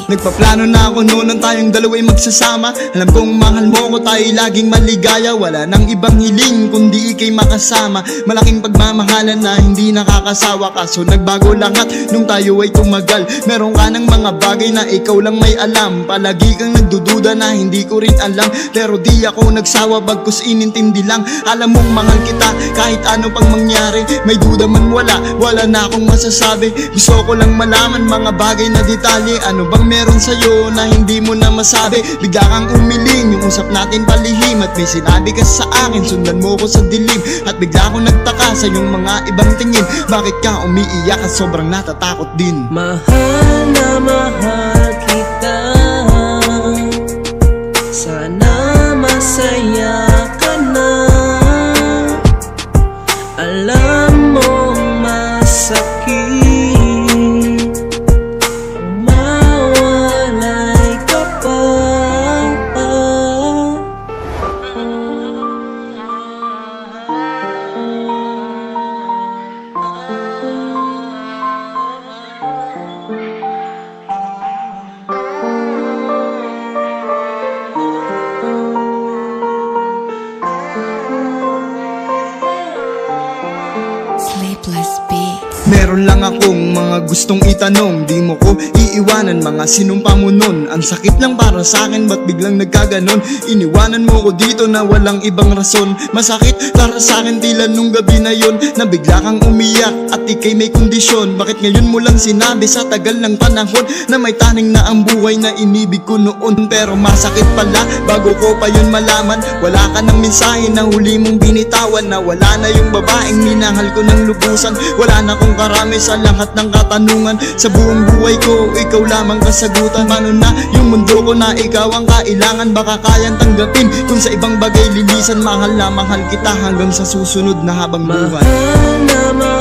Nagpaplano na ako noon nang tayong dalawa'y magsasama. Alam kong mahal mo ko, tayo'y laging maligaya. Wala nang ibang hiling kundi ika'y makasama. Malaking pagmamahalan na hindi nakakasawa. Kaso nagbago lahat nung tayo ay tumagal. Meron ka ng mga bagay na ikaw lang may alam. Palagi kang nagdududa na hindi ko rin alam. Pero di ako nagsawa bagkus inintindi lang. Alam mong mahal kita kahit ano pang mangyari. May duda man wala na akong masasabi. Gusto ko lang malaman mga bagay na detalye. Ano bang meron sa'yo na hindi mo na masabi? Bigla kang umiling, yung usap natin palihim. At may sinabi ka sa akin, sundan mo ko sa dilim. At bigla akong nagtaka sa yung mga ibang tingin. Bakit ka umiiyak at sobrang natatakot din? Mahal na mahal kita, sana masaya ka na. Alam mong masakit Meron lang akong mga gustong itanong. Di mo ko iiwanan, mga sinumpa mo nun. Ang sakit lang para sa akin, ba't biglang nagkaganon? Iniwanan mo ko dito na walang ibang rason. Masakit para sa akin tila nung gabi na yon, na bigla kang umiyak at ikay may kondisyon. Bakit ngayon mo lang sinabi sa tagal ng panahon na may taning na ang buhay na inibig ko noon? Pero masakit pala bago ko pa yun malaman. Wala ka ng mensahe na huli mong binitawan, na wala na yung babaeng minahal ko ng lubusan. Wala na kong karami sa lahat ng katanungan. Sa buong buhay ko, ikaw lamang kasagutan. Paano na yung mundo ko na ikaw ang kailangan? Baka kayang tanggapin kung sa ibang bagay lilisan. Mahal na mahal kita hanggang sa susunod na habang buhay. Mahal na mahal